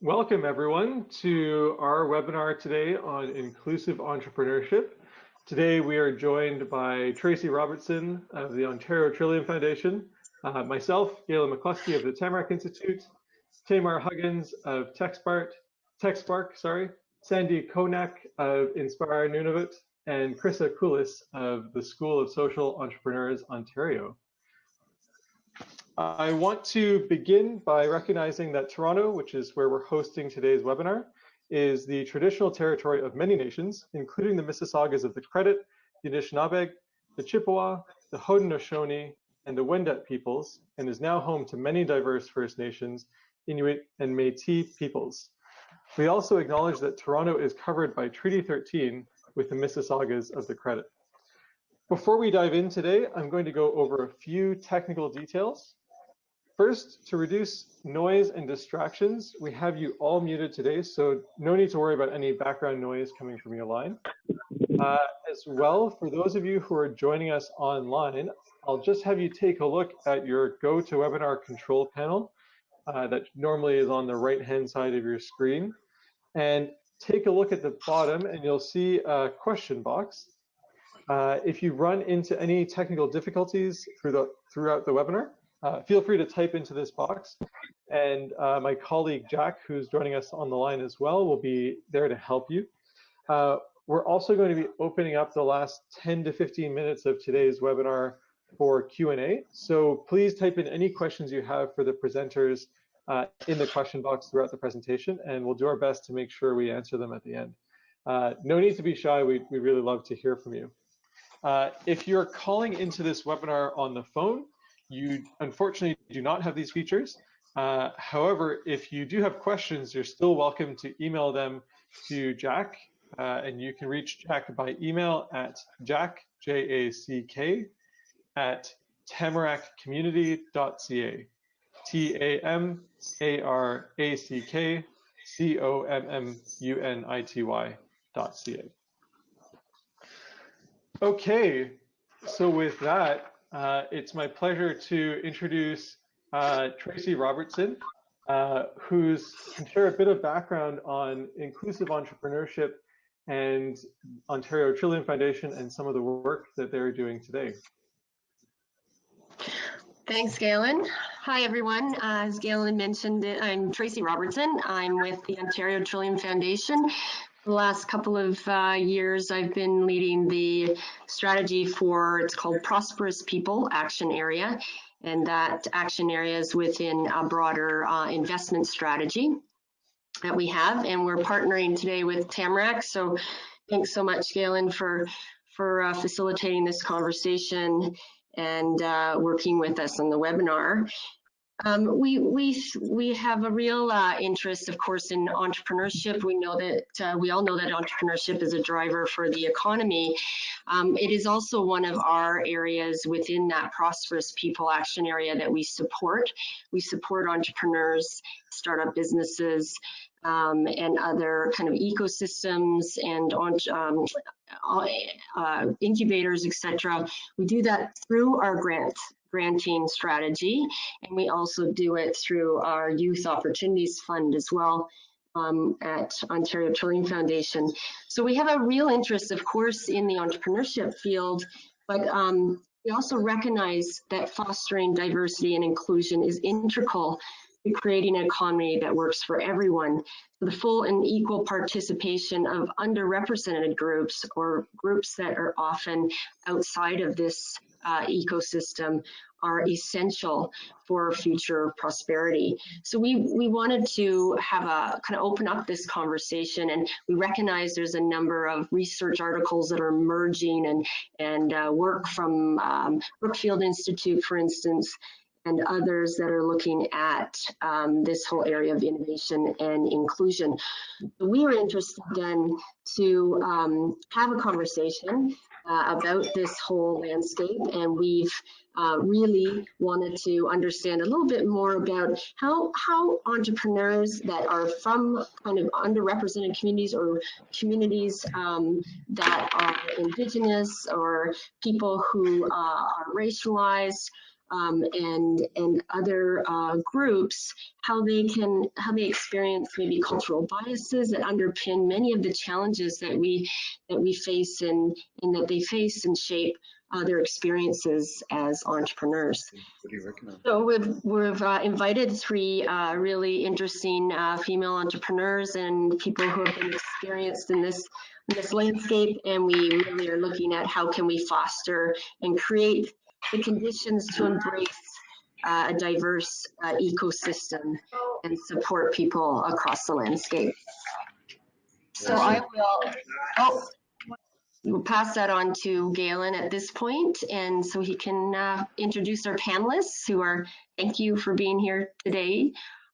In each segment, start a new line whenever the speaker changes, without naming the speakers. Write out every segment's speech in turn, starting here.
Welcome everyone to our webinar today on inclusive entrepreneurship. Today we are joined by Tracy Robertson of the Ontario Trillium Foundation, myself, Galen McCluskey of the Tamarack Institute, Tamar Huggins of TechSpark, Sandy Konak of Inspire Nunavut, and Krissa Koulis of the School of Social Entrepreneurs, Ontario. I want to begin by recognizing that Toronto, which is where we're hosting today's webinar, is the traditional territory of many nations, including the Mississaugas of the Credit, the Anishinaabe, the Chippewa, the Haudenosaunee, and the Wendat peoples, and is now home to many diverse First Nations, Inuit, and Métis peoples. We also acknowledge that Toronto is covered by Treaty 13 with the Mississaugas of the Credit. Before we dive in today, I'm going to go over a few technical details. First, to reduce noise and distractions, we have you all muted today, so no need to worry about any background noise coming from your line. As well, for those of you who are joining us online, I'll just have you take a look at your GoToWebinar control panel that normally is on the right-hand side of your screen. And take a look at the bottom and you'll see a question box. If you run into any technical difficulties throughout the webinar, feel free to type into this box, and my colleague Jack, who's joining us on the line as well, will be there to help you. We're also going to be opening up the last 10 to 15 minutes of today's webinar for Q&A, so please type in any questions you have for the presenters in the question box throughout the presentation, and we'll do our best to make sure we answer them at the end. No need to be shy, we really love to hear from you. If you're calling into this webinar on the phone, you unfortunately do not have these features. However, if you do have questions, you're still welcome to email them to Jack, and you can reach Jack by email at jack, J-A-C-K, at tamarackcommunity.ca, TAMARACCOMMUNITY.ca. Okay, so with that, it's my pleasure to introduce Tracy Robertson, who can share a bit of background on inclusive entrepreneurship and Ontario Trillium Foundation and some of the work that they're doing today.
Thanks, Galen. Hi, everyone. As Galen mentioned, I'm Tracy Robertson. I'm with the Ontario Trillium Foundation. The last couple of years, I've been leading the strategy for, it's called Prosperous People Action Area, and that action area is within a broader investment strategy that we have, and we're partnering today with Tamarack. So thanks so much, Galen, for facilitating this conversation and working with us on the webinar. We have a real interest, of course, in entrepreneurship. We know that we all know that entrepreneurship is a driver for the economy. It is also one of our areas within that Prosperous People Action Area that we support. We support entrepreneurs, startup businesses, and other kind of ecosystems and incubators, etc. We do that through our granting strategy, and we also do it through our Youth Opportunities Fund as well at Ontario Trillium Foundation. So we have a real interest, of course, in the entrepreneurship field, but we also recognize that fostering diversity and inclusion is integral to creating an economy that works for everyone. The full and equal participation of underrepresented groups or groups that are often outside of this ecosystem are essential for future prosperity. So we wanted to have a kind of open up this conversation, and we recognize there's a number of research articles that are emerging and work from Brookfield Institute, for instance, and others that are looking at this whole area of innovation and inclusion. We were interested then to have a conversation about this whole landscape, and we've really wanted to understand a little bit more about how entrepreneurs that are from kind of underrepresented communities or communities that are Indigenous or people who are racialized and other groups, how they experience maybe cultural biases that underpin many of the challenges that we face and that they face and shape their experiences as entrepreneurs.
What do you recommend?
So we've invited three really interesting female entrepreneurs and people who have been experienced in this landscape, and we really are looking at how can we foster and create the conditions to embrace a diverse ecosystem and support people across the landscape. So I will we'll pass that on to Galen at this point, and so he can introduce our panelists who are, thank you for being here today,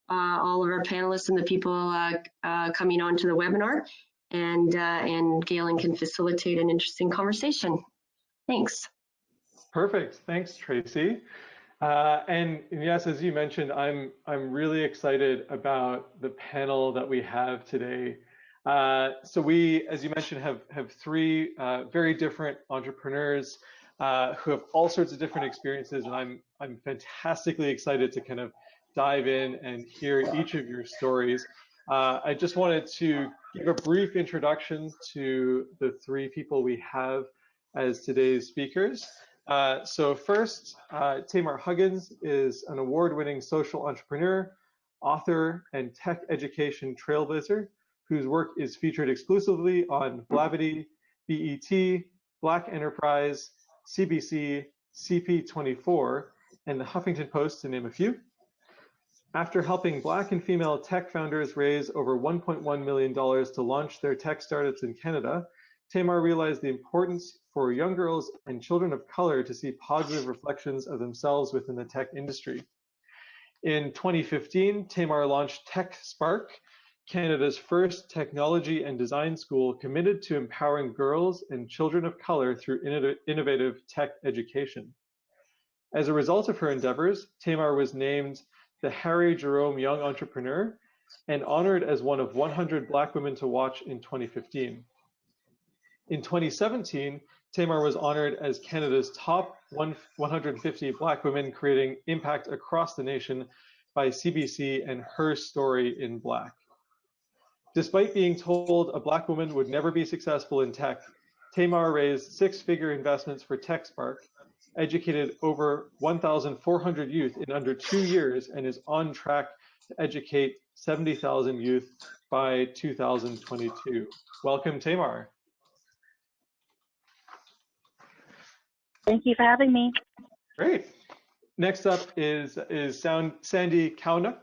all of our panelists and the people coming on to the webinar, and Galen can facilitate an interesting conversation. Thanks.
Perfect. Thanks, Tracy. And yes, as you mentioned, I'm really excited about the panel that we have today. So we, as you mentioned, have three very different entrepreneurs who have all sorts of different experiences, and I'm fantastically excited to kind of dive in and hear each of your stories. I just wanted to give a brief introduction to the three people we have as today's speakers. So first, Tamar Huggins is an award-winning social entrepreneur, author, and tech education trailblazer, whose work is featured exclusively on Blavity, BET, Black Enterprise, CBC, CP24, and the Huffington Post, to name a few. After helping Black and female tech founders raise over $1.1 million to launch their tech startups in Canada, Tamar realized the importance for young girls and children of color to see positive reflections of themselves within the tech industry. In 2015, Tamar launched Tech Spark, Canada's first technology and design school committed to empowering girls and children of color through innovative tech education. As a result of her endeavors, Tamar was named the Harry Jerome Young Entrepreneur and honored as one of 100 Black women to watch in 2015. In 2017, Tamar was honored as Canada's top 150 Black women creating impact across the nation by CBC and Her Story in Black. Despite being told a Black woman would never be successful in tech, Tamar raised six-figure investments for TechSpark, educated over 1,400 youth in under 2 years, and is on track to educate 70,000 youth by 2022. Welcome, Tamar.
Thank you for having me.
Great. Next up is Sandy Kauna.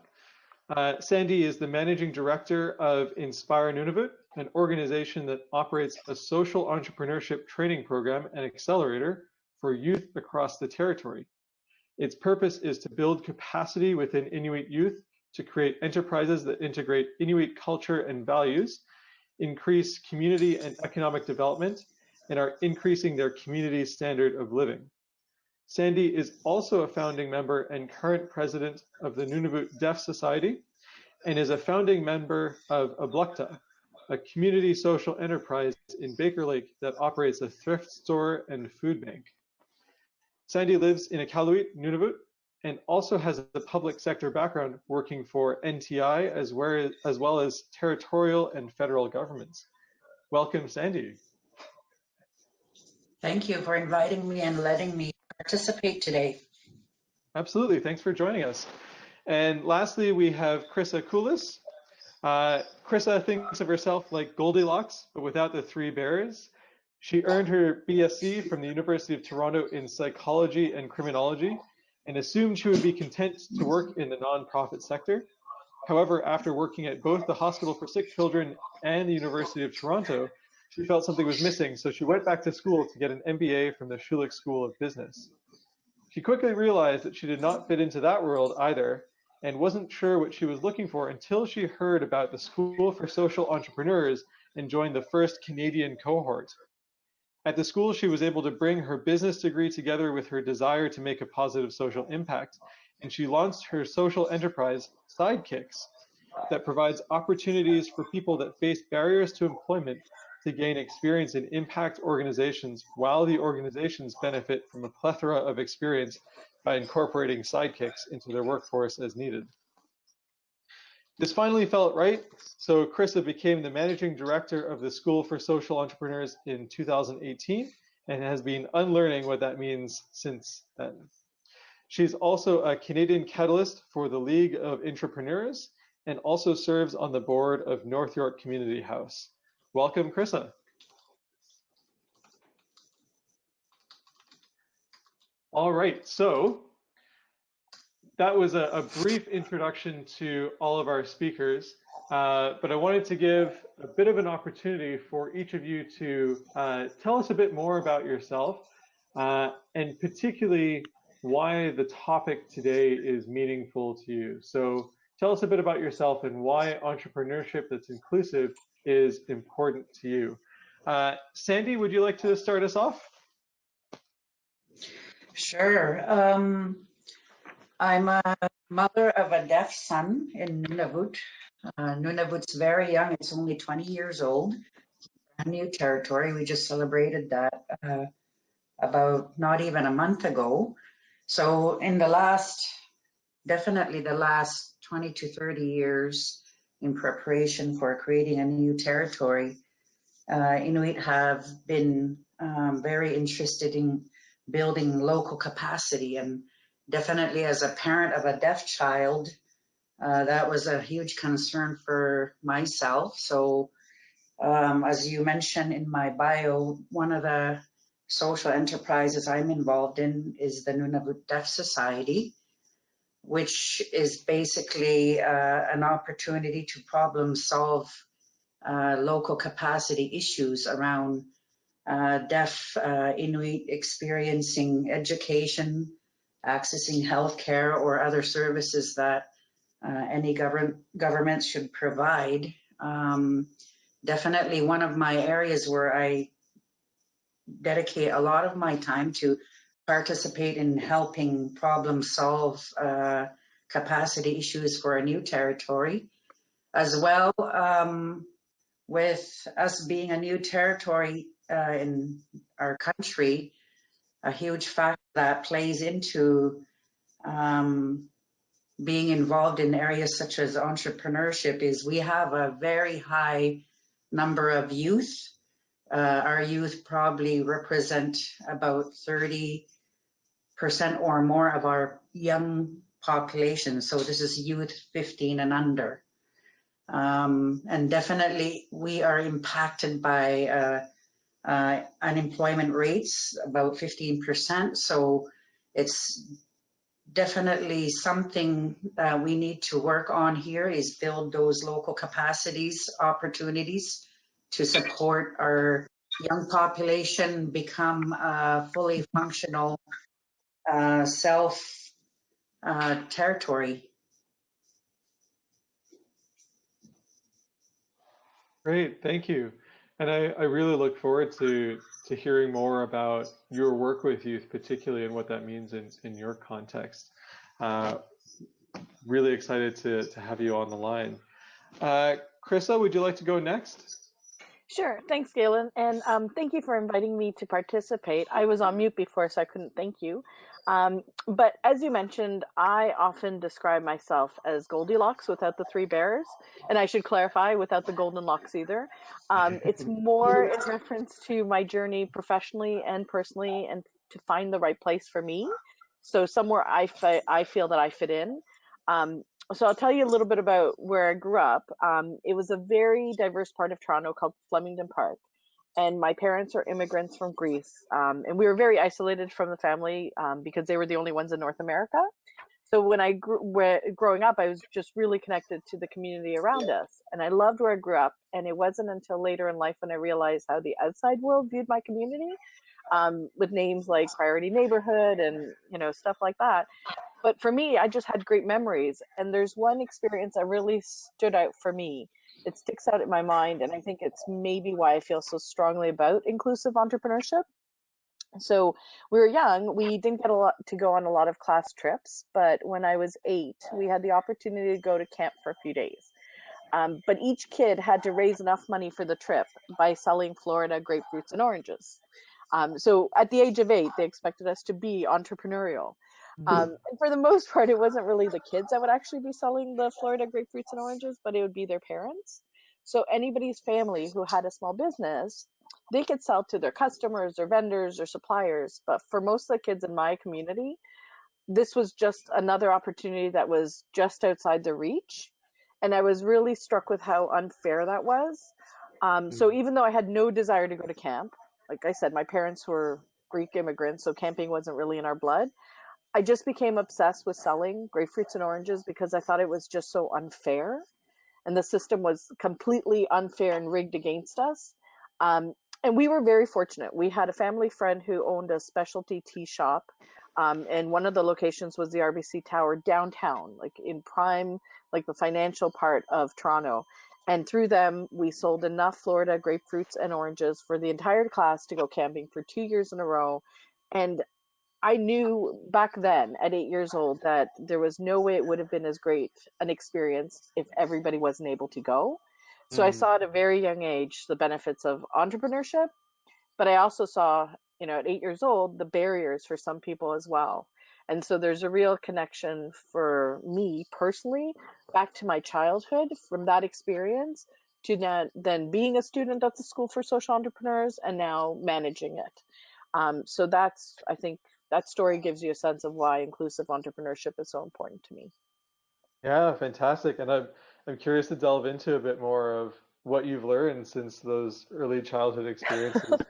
Sandy is the Managing Director of Inspire Nunavut, an organization that operates a social entrepreneurship training program and accelerator for youth across the territory. Its purpose is to build capacity within Inuit youth to create enterprises that integrate Inuit culture and values, increase community and economic development, and are increasing their community standard of living. Sandy is also a founding member and current president of the Nunavut Deaf Society and is a founding member of Ablukta, a community social enterprise in Baker Lake that operates a thrift store and food bank. Sandy lives in Iqaluit, Nunavut, and also has a public sector background working for NTI as well as territorial and federal governments. Welcome, Sandy.
Thank you for inviting me and letting me participate today.
Absolutely, thanks for joining us. And lastly, we have Krissa Koulis. Krissa thinks of herself like Goldilocks, but without the three bears. She earned her BSc from the University of Toronto in psychology and criminology and assumed she would be content to work in the nonprofit sector. However, after working at both the Hospital for Sick Children and the University of Toronto, she felt something was missing, so she went back to school to get an MBA from the Schulich School of Business. She quickly realized that she did not fit into that world either and wasn't sure what she was looking for until she heard about the School for Social Entrepreneurs and joined the first Canadian cohort. At the school, she was able to bring her business degree together with her desire to make a positive social impact, and she launched her social enterprise, Sidekicks, that provides opportunities for people that face barriers to employment to gain experience in impact organizations while the organizations benefit from a plethora of experience by incorporating sidekicks into their workforce as needed. This finally felt right, so Krista became the managing director of the School for Social Entrepreneurs in 2018 and has been unlearning what that means since then. She's also a Canadian catalyst for the League of Entrepreneurs and also serves on the board of North York Community House. Welcome, Krista. All right, so that was a brief introduction to all of our speakers, but I wanted to give a bit of an opportunity for each of you to tell us a bit more about yourself, and particularly why the topic today is meaningful to you. So tell us a bit about yourself and why entrepreneurship that's inclusive is important to you. Sandy, would you like to start us off?
Sure. I'm a mother of a deaf son in Nunavut. Nunavut's very young. It's only 20 years old. A new territory. We just celebrated that about not even a month ago. So in the last, definitely the last 20 to 30 years in preparation for creating a new territory, Inuit have been very interested in building local capacity, and definitely as a parent of a deaf child, that was a huge concern for myself. So as you mentioned in my bio, one of the social enterprises I'm involved in is the Nunavut Deaf Society, which is basically an opportunity to problem solve local capacity issues around deaf Inuit experiencing education, accessing healthcare or other services that any government should provide. Definitely one of my areas where I dedicate a lot of my time to participate in helping problem solve capacity issues for a new territory. As well, with us being a new territory in our country, a huge factor that plays into being involved in areas such as entrepreneurship is we have a very high number of youth. Our youth probably represent about 30% or more of our young population. So this is youth 15 and under. And definitely we are impacted by unemployment rates, about 15%. So it's definitely something that we need to work on here is build those local capacities, opportunities to support our young population become fully functional self territory.
Great, thank you. And I really look forward to hearing more about your work with youth, particularly and what that means in your context. Really excited to have you on the line. Krista, would you like to go next?
Sure. Thanks, Galen. And thank you for inviting me to participate. I was on mute before, so I couldn't thank you. But as you mentioned, I often describe myself as Goldilocks without the three bears. And I should clarify, without the golden locks either. It's more in reference to my journey professionally and personally and to find the right place for me. So somewhere I feel that I fit in. So I'll tell you a little bit about where I grew up. It was a very diverse part of Toronto called Flemington Park. And my parents are immigrants from Greece. And we were very isolated from the family because they were the only ones in North America. So when I growing up, I was just really connected to the community around us. And I loved where I grew up. And it wasn't until later in life when I realized how the outside world viewed my community with names like Priority Neighborhood and, stuff like that. But for me, I just had great memories. And there's one experience that really stood out for me. It sticks out in my mind. And I think it's maybe why I feel so strongly about inclusive entrepreneurship. So we were young. We didn't get to go on a lot of class trips. But when I was 8, we had the opportunity to go to camp for a few days. But each kid had to raise enough money for the trip by selling Florida grapefruits and oranges. So at the age of 8, they expected us to be entrepreneurial. And for the most part, it wasn't really the kids that would actually be selling the Florida grapefruits and oranges, but it would be their parents. So anybody's family who had a small business, they could sell to their customers or vendors or suppliers. But for most of the kids in my community, this was just another opportunity that was just outside their reach. And I was really struck with how unfair that was. So even though I had no desire to go to camp, like I said, my parents were Greek immigrants, so camping wasn't really in our blood. I just became obsessed with selling grapefruits and oranges because I thought it was just so unfair, and the system was completely unfair and rigged against us. Um, and we were very fortunate. We had a family friend who owned a specialty tea shop, and one of the locations was the RBC Tower downtown, like in prime, like the financial part of Toronto. And through them, we sold enough Florida grapefruits and oranges for the entire class to go camping for 2 years in a row. And I knew back then at 8 years old that there was no way it would have been as great an experience if everybody wasn't able to go. So I saw at a very young age the benefits of entrepreneurship, but I also saw, at 8 years old, the barriers for some people as well. And so there's a real connection for me personally back to my childhood from that experience to then being a student at the School for Social Entrepreneurs and now managing it. So I think that story gives you a sense of why inclusive entrepreneurship is so important to me.
Yeah, fantastic. And I'm curious to delve into a bit more of what you've learned since those early childhood experiences to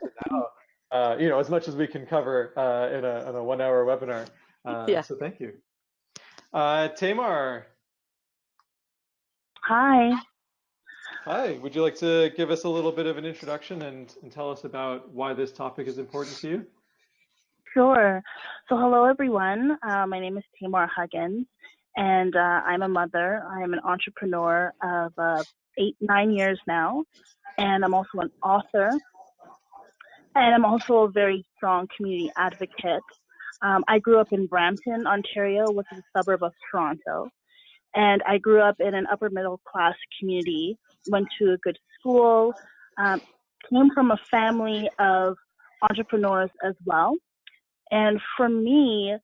now. As much as we can cover in a 1 hour webinar.
Yeah.
So thank you. Tamar,
Hi.
hi. Would you like to give us a little bit of an introduction and tell us about why this topic is important to you?
Sure. So hello, everyone. My name is Tamar Huggins, and I'm a mother. I am an entrepreneur of 9 years now, and I'm also an author, and I'm also a very strong community advocate. I grew up in Brampton, Ontario, which is a suburb of Toronto, and I grew up in an upper middle class community, went to a good school, came from a family of entrepreneurs as well. And for me,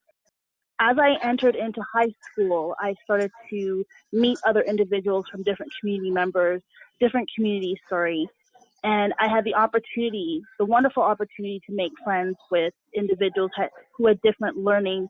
as I entered into high school, I started to meet other individuals from different community members, different communities, and I had the wonderful opportunity to make friends with individuals who had different learning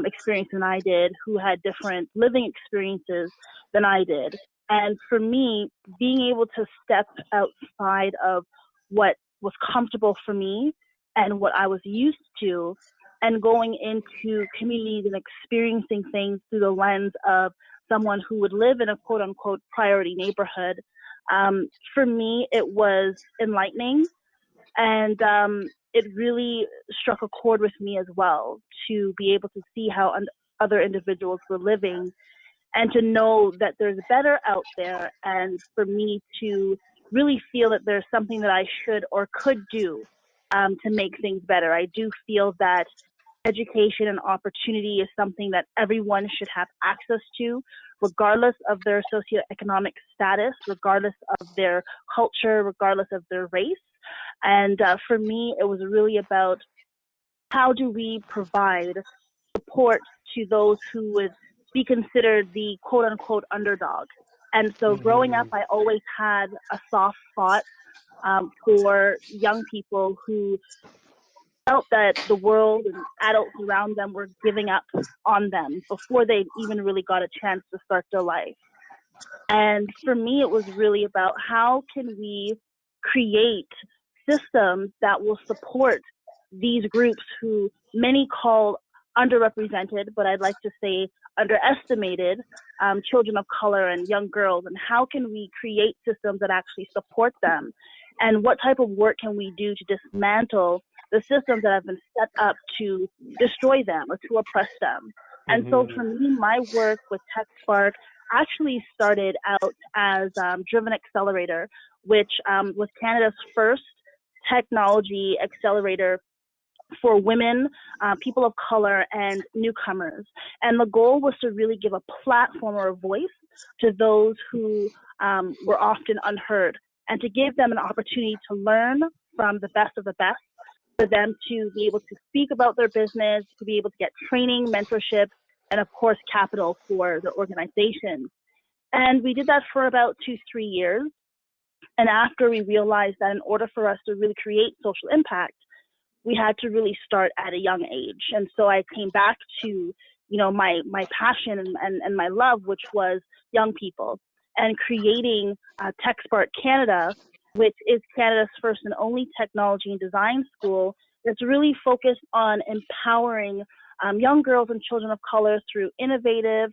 experience than I did, who had different living experiences than I did. And for me, being able to step outside of what was comfortable for me and what I was used to, and going into communities and experiencing things through the lens of someone who would live in a quote unquote priority neighborhood, for me, it was enlightening, and it really struck a chord with me as well to be able to see how other individuals were living and to know that there's better out there, and for me to really feel that there's something that I should or could do to make things better. I do feel that education and opportunity is something that everyone should have access to, regardless of their socioeconomic status, regardless of their culture, regardless of their race. And for me, it was really about how do we provide support to those who would be considered the quote unquote underdog. And so growing up, I always had a soft spot for young people who felt that the world and adults around them were giving up on them before they even really got a chance to start their life. And for me, it was really about how can we create systems that will support these groups who many call underrepresented, but I'd like to say underestimated, children of color and young girls, and how can we create systems that actually support them? And what type of work can we do to dismantle the systems that have been set up to destroy them or to oppress them? And so for me, my work with TechSpark actually started out as Driven Accelerator, which was Canada's first technology accelerator for women, people of color, and newcomers. And the goal was to really give a platform or a voice to those who were often unheard, and to give them an opportunity to learn from the best of the best, for them to be able to speak about their business, to be able to get training, mentorship, and of course, capital for their organization. And we did that for about 2-3 years. And after we realized that in order for us to really create social impact, we had to really start at a young age. And so I came back to, my passion and my love, which was young people, and creating TechSpark Canada, which is Canada's first and only technology and design school that's really focused on empowering young girls and children of color through innovative,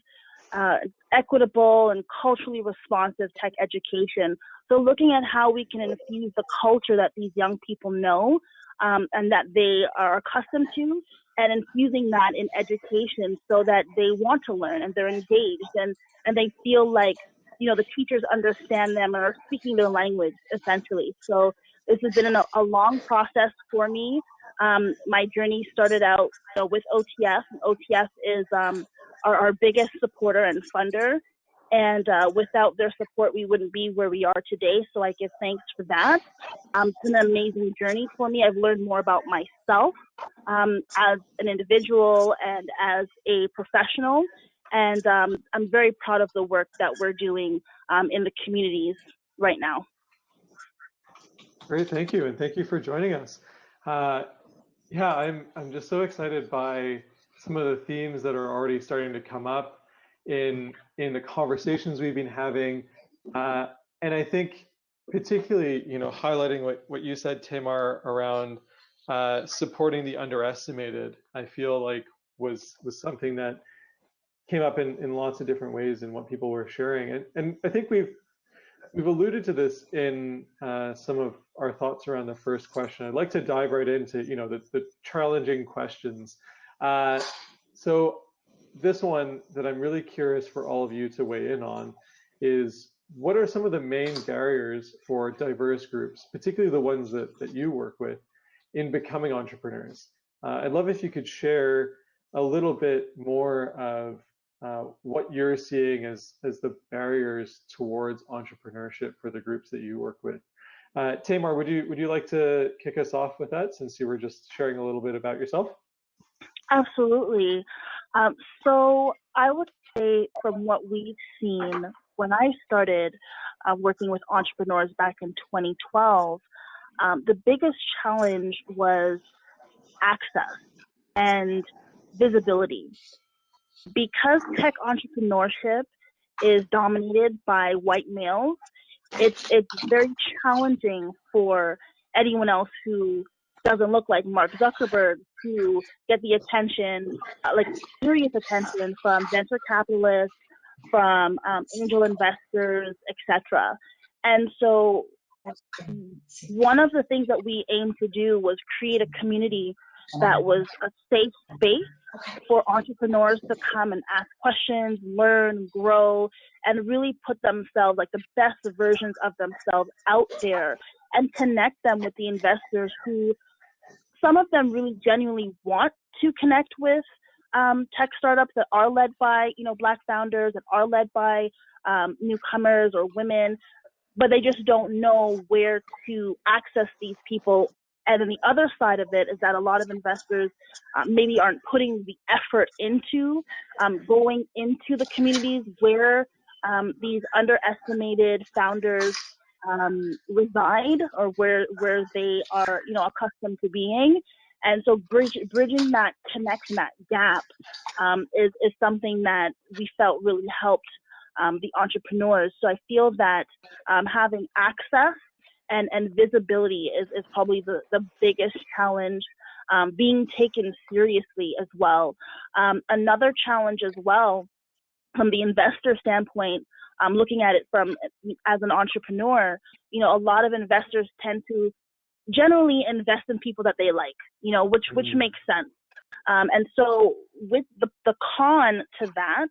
equitable, and culturally responsive tech education. So looking at how we can infuse the culture that these young people know and that they are accustomed to, and infusing that in education so that they want to learn and they're engaged and they feel like, the teachers understand them and are speaking their language, essentially. So this has been a long process for me. My journey started out with OTF. OTF is our biggest supporter and funder. And without their support, we wouldn't be where we are today. So I give thanks for that. It's been an amazing journey for me. I've learned more about myself as an individual and as a professional. And I'm very proud of the work that we're doing in the communities right now.
Great, thank you, and thank you for joining us. Yeah, I'm just so excited by some of the themes that are already starting to come up in the conversations we've been having, and I think particularly, highlighting what you said, Tamar, around supporting the underestimated. I feel like was something that came up in lots of different ways in what people were sharing, and I think we've alluded to this in some of our thoughts around the first question. I'd like to dive right into the challenging questions. So this one that I'm really curious for all of you to weigh in on is, what are some of the main barriers for diverse groups, particularly the ones that you work with, in becoming entrepreneurs? I'd love if you could share a little bit more of what you're seeing as the barriers towards entrepreneurship for the groups that you work with. Tamar, would you like to kick us off with that, since you were just sharing a little bit about yourself?
Absolutely. So I would say, from what we've seen when I started working with entrepreneurs back in 2012, the biggest challenge was access and visibility. Because tech entrepreneurship is dominated by white males, it's very challenging for anyone else who doesn't look like Mark Zuckerberg to get the attention, like serious attention, from venture capitalists, from angel investors, etc. And so one of the things that we aimed to do was create a community that was a safe space for entrepreneurs to come and ask questions, learn, grow, and really put themselves, like the best versions of themselves, out there, and connect them with the investors who, some of them really genuinely want to connect with tech startups that are led by Black founders, that are led by newcomers or women, but they just don't know where to access these people. And then the other side of it is that a lot of investors maybe aren't putting the effort into going into the communities where these underestimated founders reside, or where they are accustomed to being. And so bridging that connection, that gap, is something that we felt really helped the entrepreneurs. So I feel that having access and visibility is probably the biggest challenge, being taken seriously as well. Another challenge as well, from the investor standpoint, looking at it from as an entrepreneur, a lot of investors tend to generally invest in people that they like, which makes sense. And so with the con to that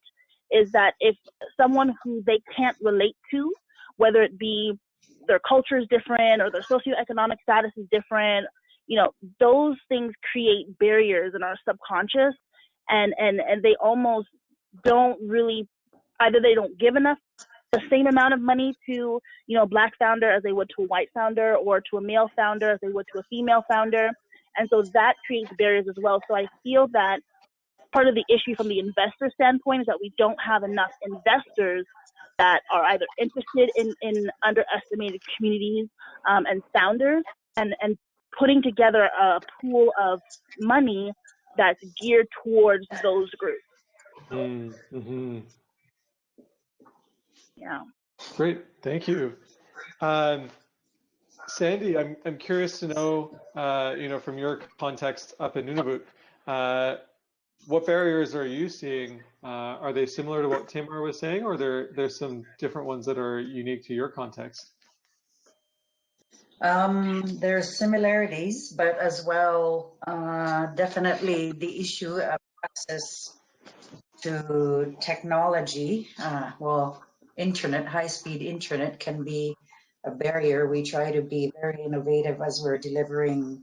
is that if someone who they can't relate to, whether it be their culture is different or their socioeconomic status is different, those things create barriers in our subconscious, and they almost don't really, either they don't give enough, the same amount of money to, a Black founder as they would to a white founder, or to a male founder as they would to a female founder. And so that creates barriers as well. So I feel that part of the issue from the investor standpoint is that we don't have enough investors that are either interested in underestimated communities, and founders, and putting together a pool of money that's geared towards those groups.
Mm-hmm.
Yeah.
Great, thank you. Sandy, I'm curious to know, from your context up in Nunavut, what barriers are you seeing? Are they similar to what Tamar was saying, or there's some different ones that are unique to your context?
There's similarities, but as well, definitely the issue of access to technology. Internet, high-speed internet can be a barrier. We try to be very innovative as we're delivering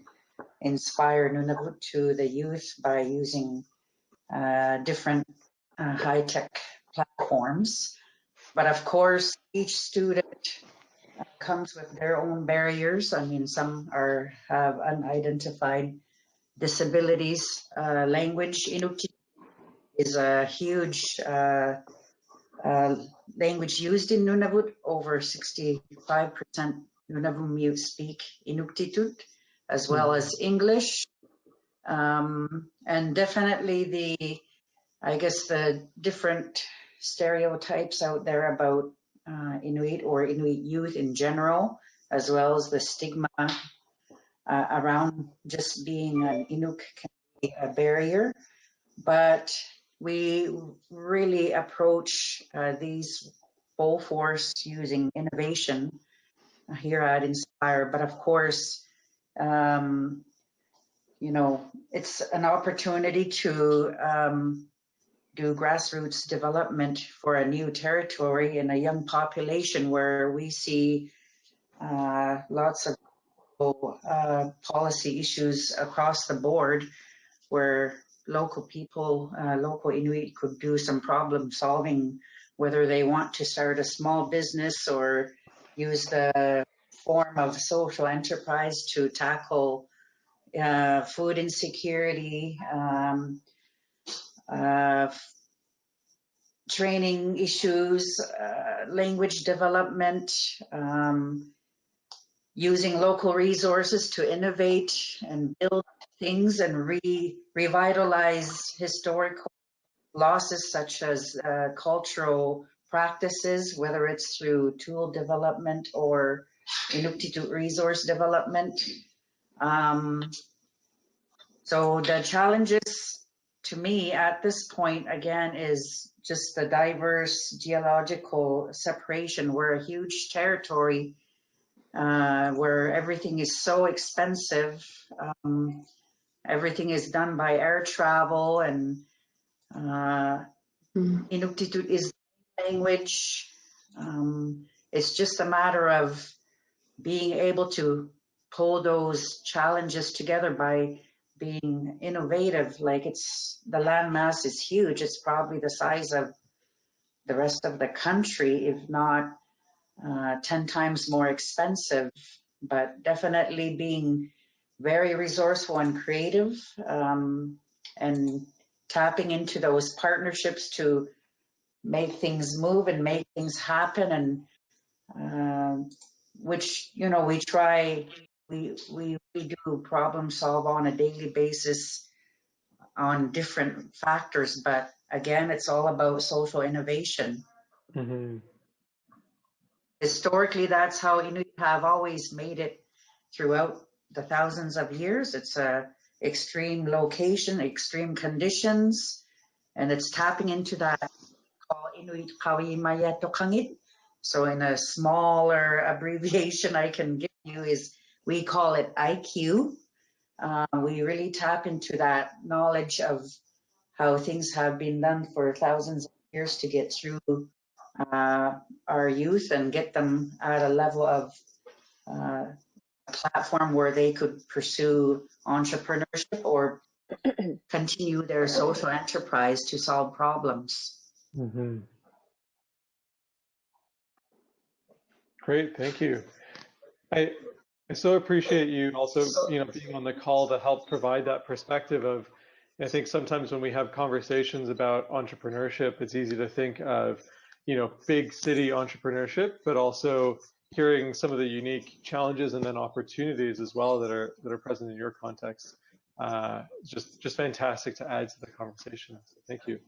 Inspire Nunavut to the youth by using different high-tech platforms. But of course, each student comes with their own barriers. I mean, some have unidentified disabilities. Language, Inuktitut is a huge language used in Nunavut. Over 65% Nunavummiut speak Inuktitut, as well as English. And definitely the different stereotypes out there about Inuit or Inuit youth in general, as well as the stigma around just being an Inuk can be a barrier. But we really approach these full force using innovation here at Inspire. But of course, it's an opportunity to do grassroots development for a new territory in a young population where we see lots of policy issues across the board, where local people, local Inuit could do some problem solving, whether they want to start a small business or use the form of social enterprise to tackle food insecurity, training issues, language development, using local resources to innovate and build things and revitalize historical losses such as cultural practices, whether it's through tool development or Inuktitut resource development. So the challenges to me at this point, again, is just the diverse geological separation. We're a huge territory where everything is so expensive. Everything is done by air travel, and Inuktitut is language. It's just a matter of being able to pull those challenges together by being innovative. Like, the landmass is huge. It's probably the size of the rest of the country, if not 10 times more expensive, but definitely being very resourceful and creative, and tapping into those partnerships to make things move and make things happen, and which we do problem solve on a daily basis on different factors, but again, it's all about social innovation.
Mm-hmm.
Historically, that's how Inuit have always made it throughout the thousands of years. It's a extreme location, extreme conditions, and it's tapping into that called Inuit Kawimaya Tokangit. So in a smaller abbreviation I can give you is, we call it IQ. We really tap into that knowledge of how things have been done for thousands of years to get through our youth and get them at a level of platform where they could pursue entrepreneurship or continue their social enterprise to solve problems.
Mm-hmm. Great, thank you. I so appreciate you also, being on the call to help provide that perspective of, I think sometimes when we have conversations about entrepreneurship, it's easy to think of, big city entrepreneurship, but also hearing some of the unique challenges and then opportunities as well that are present in your context. Just fantastic to add to the conversation. So thank you.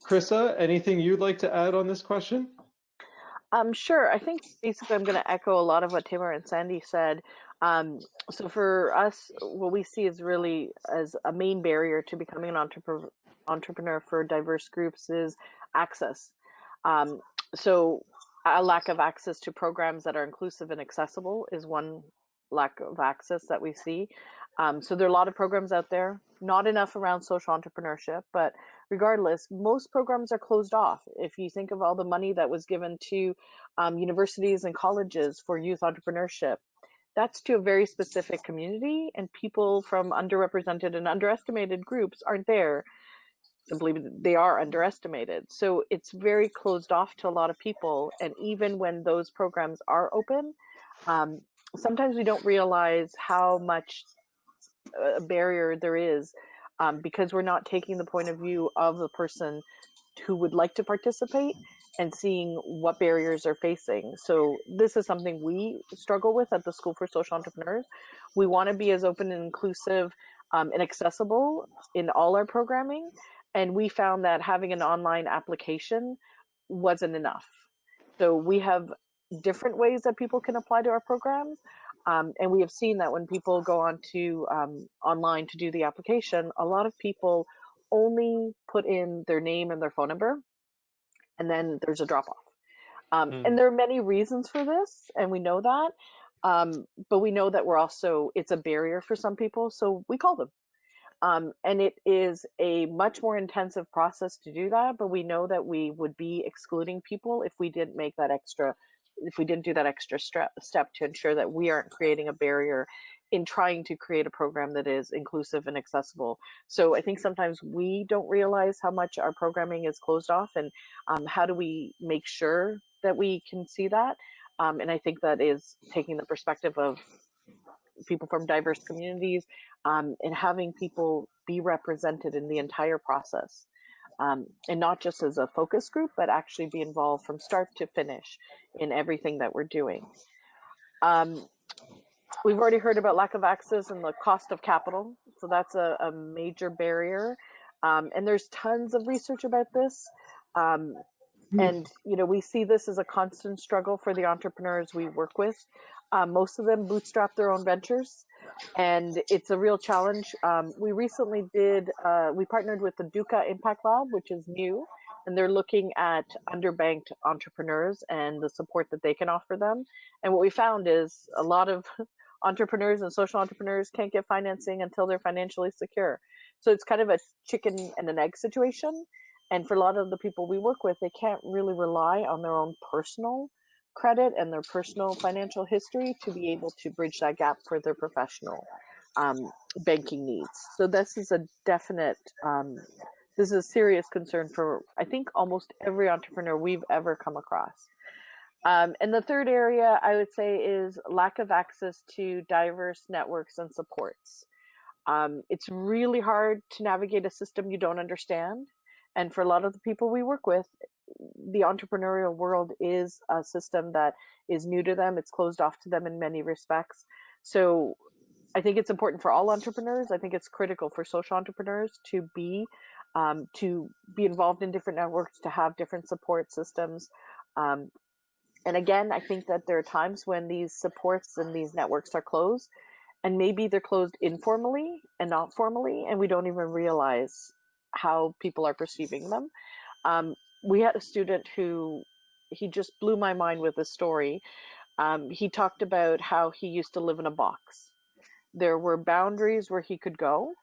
Krista, anything you'd like to add on this question?
Sure. I think basically I'm going to echo a lot of what Taylor and Sandy said. So for us, what we see is really as a main barrier to becoming an entrepreneur for diverse groups is access. So a lack of access to programs that are inclusive and accessible is one lack of access that we see. So there are a lot of programs out there, not enough around social entrepreneurship, but regardless, most programs are closed off. If you think of all the money that was given to universities and colleges for youth entrepreneurship, that's to a very specific community, and people from underrepresented and underestimated groups aren't there. Simply, they are underestimated. So it's very closed off to a lot of people. And even when those programs are open, sometimes we don't realize how much a barrier there is, because we're not taking the point of view of the person who would like to participate and seeing what barriers they're facing. So this is something we struggle with at the School for Social Entrepreneurs. We want to be as open and inclusive and accessible in all our programming. And we found that having an online application wasn't enough. So we have different ways that people can apply to our programs. And we have seen that when people go on to online to do the application, a lot of people only put in their name and their phone number, and then there's a drop off. And there are many reasons for this, and we know that. But we know that it's a barrier for some people, so we call them. And it is a much more intensive process to do that, but we know that we would be excluding people if we didn't do that extra step to ensure that we aren't creating a barrier in trying to create a program that is inclusive and accessible. So I think sometimes we don't realize how much our programming is closed off, and how do we make sure that we can see that? And I think that is taking the perspective of people from diverse communities, and having people be represented in the entire process, and not just as a focus group, but actually be involved from start to finish in everything that we're doing. We've already heard about lack of access and the cost of capital, so that's a major barrier. And there's tons of research about this. And we see this as a constant struggle for the entrepreneurs we work with. Most of them bootstrap their own ventures, and it's a real challenge. We recently we partnered with the Duca Impact Lab, which is new, and they're looking at underbanked entrepreneurs and the support that they can offer them. And what we found is a lot of entrepreneurs and social entrepreneurs can't get financing until they're financially secure. So it's kind of a chicken and an egg situation. And for a lot of the people we work with, they can't really rely on their own personal credit and their personal financial history to be able to bridge that gap for their professional banking needs. So this is a this is a serious concern for, I think, almost every entrepreneur we've ever come across. And the third area I would say is lack of access to diverse networks and supports. It's really hard to navigate a system you don't understand. And for a lot of the people we work with, the entrepreneurial world is a system that is new to them. It's closed off to them in many respects. So I think it's important for all entrepreneurs. I think it's critical for social entrepreneurs to be involved in different networks, to have different support systems. And again, I think that there are times when these supports and these networks are closed, and maybe they're closed informally and not formally, and we don't even realize how people are perceiving them. We had a student he just blew my mind with a story. He talked about how he used to live in a box. There were boundaries where he could go,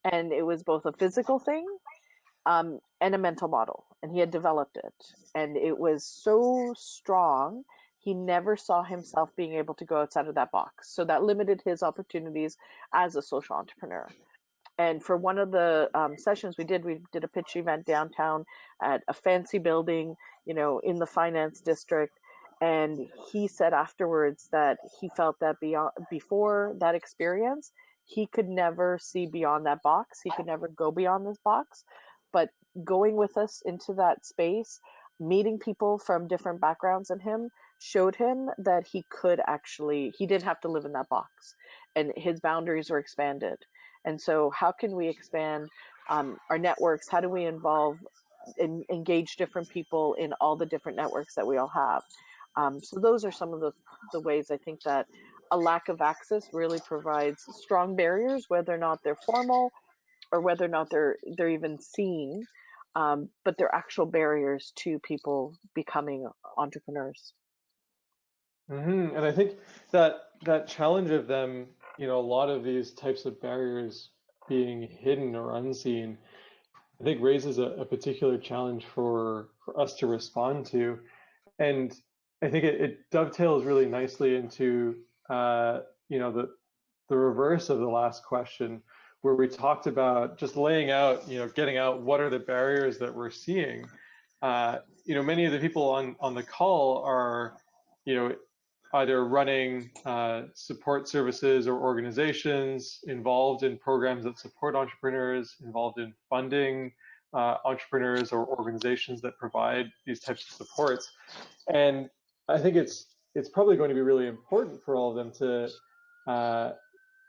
and it was both a physical thing and a mental model, and he had developed it, and it was so strong. he never saw himself being able to go outside of that box. So that limited his opportunities as a social entrepreneur. And for one of the sessions we did a pitch event downtown at a fancy building, in the finance district. And he said afterwards that he felt that before that experience, he could never see beyond that box. He could never go beyond this box. But going with us into that space, meeting people from different backgrounds than him, showed him that he didn't have to live in that box, and his boundaries were expanded. And so how can we expand our networks? How do we involve and engage different people in all the different networks that we all have? So those are some of the ways I think that a lack of access really provides strong barriers, whether or not they're formal or whether or not they're even seen, but they're actual barriers to people becoming entrepreneurs.
And I think that challenge of them, a lot of these types of barriers being hidden or unseen, I think raises a particular challenge for us to respond to. And I think it dovetails really nicely into, the reverse of the last question, where we talked about just laying out, getting out what are the barriers that we're seeing. Many of the people on the call are, either running support services or organizations, involved in programs that support entrepreneurs, involved in funding entrepreneurs or organizations that provide these types of supports. And I think it's probably going to be really important for all of them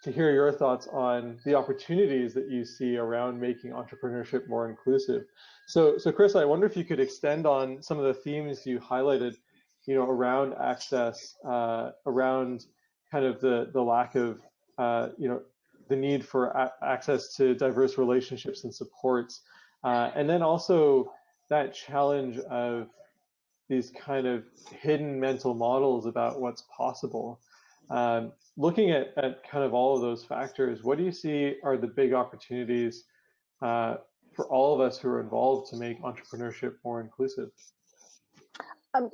to hear your thoughts on the opportunities that you see around making entrepreneurship more inclusive. So Chris, I wonder if you could extend on some of the themes you highlighted, around access, around kind of the lack of, the need for access to diverse relationships and supports, and then also that challenge of these kind of hidden mental models about what's possible. Looking at kind of all of those factors, what do you see are the big opportunities for all of us who are involved to make entrepreneurship more inclusive?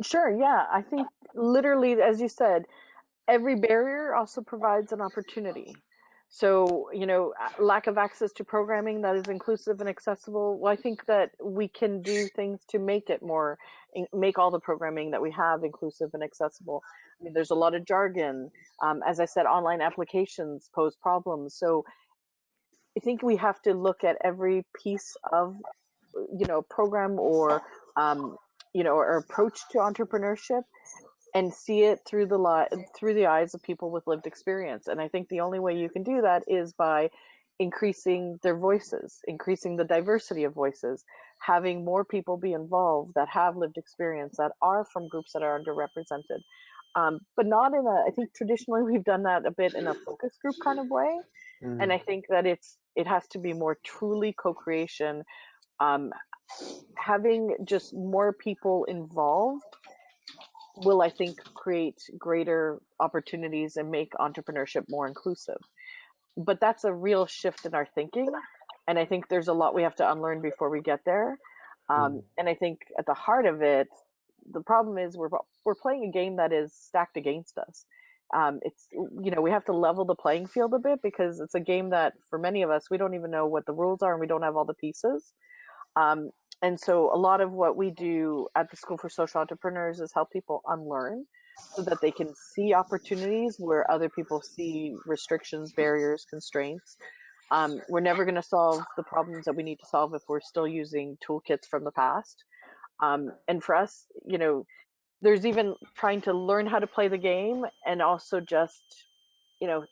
Sure, yeah. I think literally, as you said, every barrier also provides an opportunity. So, lack of access to programming that is inclusive and accessible. Well, I think that we can do things to make it make all the programming that we have inclusive and accessible. I mean, there's a lot of jargon. As I said, online applications pose problems. So I think we have to look at every piece of, program or, or approach to entrepreneurship and see it through the eyes of people with lived experience. And I think the only way you can do that is by increasing their voices, increasing the diversity of voices, having more people be involved that have lived experience, that are from groups that are underrepresented. But not I think traditionally we've done that a bit in a focus group kind of way. And I think that it has to be more truly co-creation. Having just more people involved will, I think, create greater opportunities and make entrepreneurship more inclusive. But that's a real shift in our thinking. And I think there's a lot we have to unlearn before we get there. And I think at the heart of it, the problem is we're playing a game that is stacked against us. It's, we have to level the playing field a bit, because it's a game that for many of us, we don't even know what the rules are and we don't have all the pieces. And so a lot of what we do at the School for Social Entrepreneurs is help people unlearn so that they can see opportunities where other people see restrictions, barriers, constraints. We're never going to solve the problems that we need to solve if we're still using toolkits from the past. And for us, there's even trying to learn how to play the game, and also just,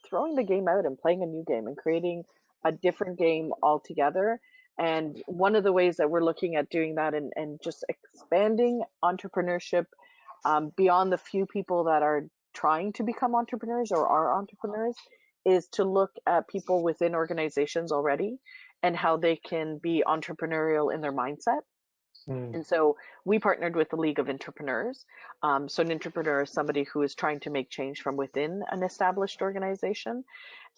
throwing the game out and playing a new game and creating a different game altogether. And one of the ways that we're looking at doing that and just expanding entrepreneurship beyond the few people that are trying to become entrepreneurs or are entrepreneurs is to look at people within organizations already and how they can be entrepreneurial in their mindset. And so we partnered with the League of Entrepreneurs. So an entrepreneur is somebody who is trying to make change from within an established organization.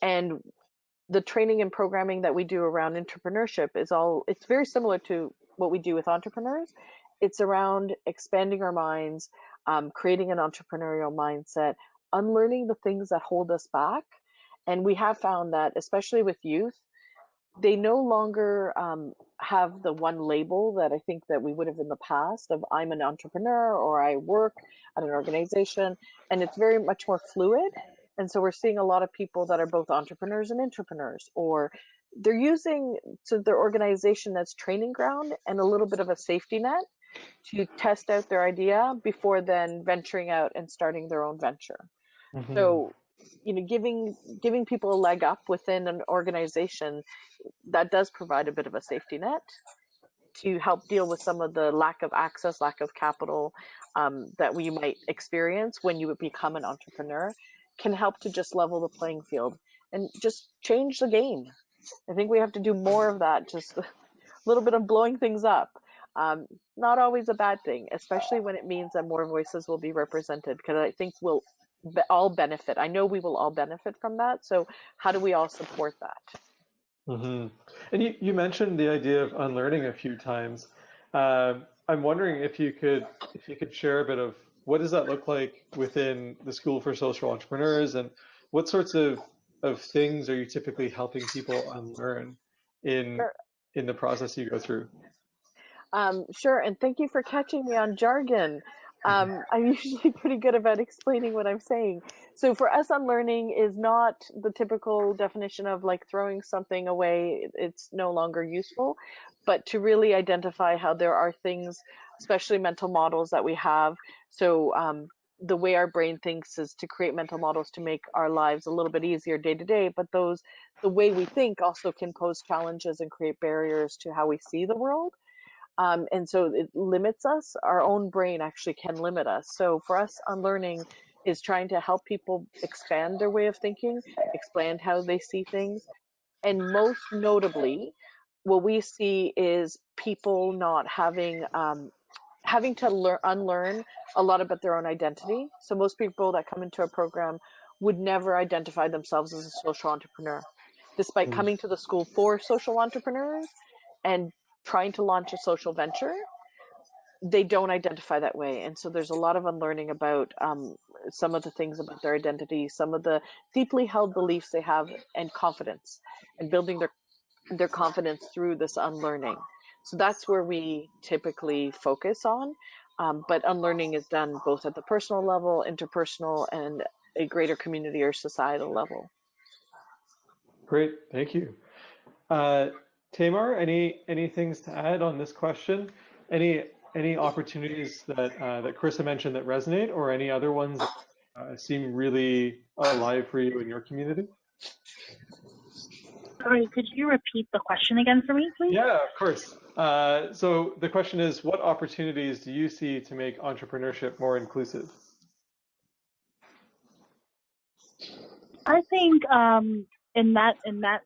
And the training and programming that we do around entrepreneurship it's very similar to what we do with entrepreneurs. It's around expanding our minds, creating an entrepreneurial mindset, unlearning the things that hold us back. And we have found that, especially with youth, they no longer have the one label that I think that we would have in the past of I'm an entrepreneur or I work at an organization, and it's very much more fluid. And so we're seeing a lot of people that are both entrepreneurs and intrapreneurs, or they're using their organization as training ground and a little bit of a safety net to test out their idea before then venturing out and starting their own venture. So, giving people a leg up within an organization, that does provide a bit of a safety net to help deal with some of the lack of access, lack of capital that we might experience when you become an entrepreneur, can help to just level the playing field and just change the game. I think we have to do more of that, just a little bit of blowing things up. Not always a bad thing, especially when it means that more voices will be represented, because I think we'll all benefit. I know we will all benefit from that. So how do we all support that?
And you mentioned the idea of unlearning a few times. I'm wondering if you could share a bit of what does that look like within the School for Social Entrepreneurs, and what sorts of things are you typically helping people unlearn in the process you go through?
Sure, and thank you for catching me on jargon. I'm usually pretty good about explaining what I'm saying. So for us, unlearning is not the typical definition of like throwing something away, it's no longer useful, but to really identify how there are things, especially mental models that we have. So the way our brain thinks is to create mental models to make our lives a little bit easier day to day, but the way we think also can pose challenges and create barriers to how we see the world. And so it limits us. Our own brain actually can limit us. So for us, unlearning is trying to help people expand their way of thinking, expand how they see things. And most notably, what we see is people not having to unlearn a lot about their own identity. So most people that come into a program would never identify themselves as a social entrepreneur, despite coming to the school for social entrepreneurs and trying to launch a social venture. They don't identify that way. And so there's a lot of unlearning about some of the things about their identity, some of the deeply held beliefs they have, and confidence, and building their confidence through this unlearning. So that's where we typically focus on. But unlearning is done both at the personal level, interpersonal, and a greater community or societal level.
Great, thank you. Tamar, any things to add on this question? Any opportunities that Carissa mentioned that resonate, or any other ones that seem really alive for you in your community?
Sorry, could you repeat the question again for me, please?
Yeah, of course. So the question is, what opportunities do you see to make entrepreneurship more inclusive?
I think in that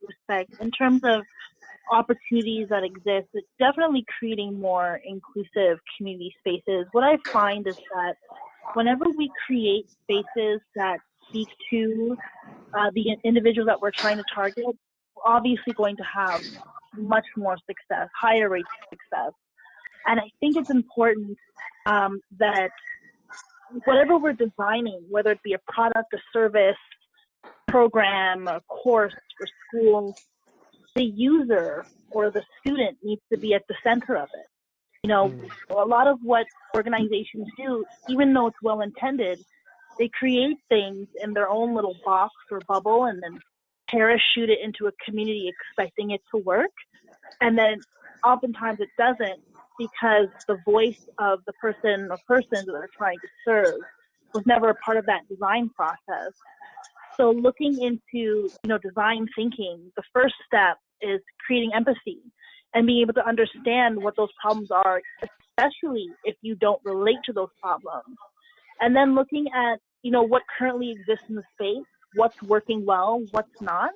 respect, in terms of opportunities that exist, it's definitely creating more inclusive community spaces. What I find is that whenever we create spaces that speak to the individuals that we're trying to target, we're obviously going to have much more success, higher rates of success. And I think it's important that whatever we're designing, whether it be a product, a service, program, a course, or school, the user or the student needs to be at the center of it. You know, a lot of what organizations do, even though it's well intended, they create things in their own little box or bubble and then parachute it into a community expecting it to work. And then oftentimes it doesn't, because the voice of the person or persons that they're trying to serve was never a part of that design process. So looking into, design thinking, the first step is creating empathy and being able to understand what those problems are, especially if you don't relate to those problems. And then looking at, what currently exists in the space, what's working well, what's not,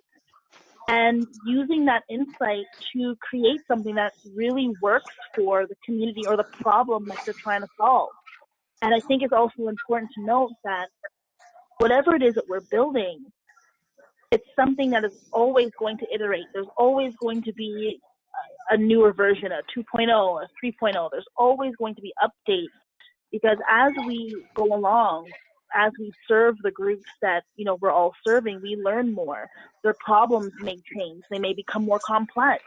and using that insight to create something that really works for the community or the problem that you're trying to solve. And I think it's also important to note that whatever it is that we're building, it's something that is always going to iterate. There's always going to be a newer version, a 2.0, a 3.0. There's always going to be updates because as we go along, as we serve the groups that, you know, we're all serving, we learn more. Their problems may change. They may become more complex.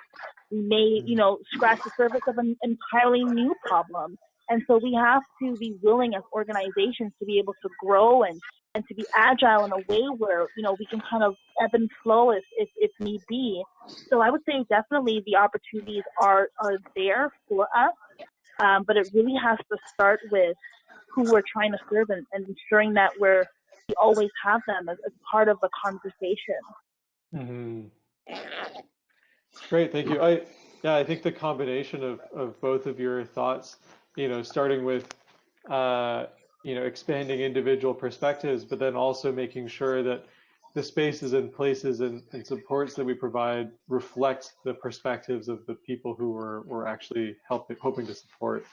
We may, you know, scratch the surface of an entirely new problem. And so we have to be willing as organizations to be able to grow and to be agile in a way where, you know, we can kind of ebb and flow if need be. So I would say definitely the opportunities are there for us, but it really has to start with who we're trying to serve and ensuring that we always have them as part of the conversation.
Mm-hmm. Great, thank you. I think the combination of both of your thoughts, you know, starting with you know, expanding individual perspectives, but then also making sure that the spaces and places and supports that we provide reflect the perspectives of the people who we're actually hoping to support.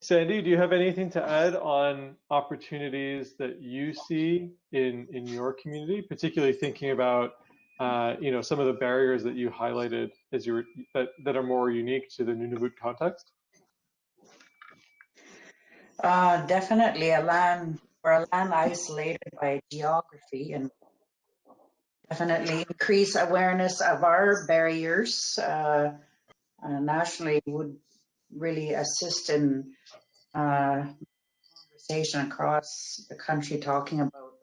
Sandy, do you have anything to add on opportunities that you see in your community, particularly thinking about you know, some of the barriers that you highlighted as you were, that are more unique to the Nunavut context?
Definitely we're a land isolated by geography, and definitely increase awareness of our barriers nationally would really assist in conversation across the country talking about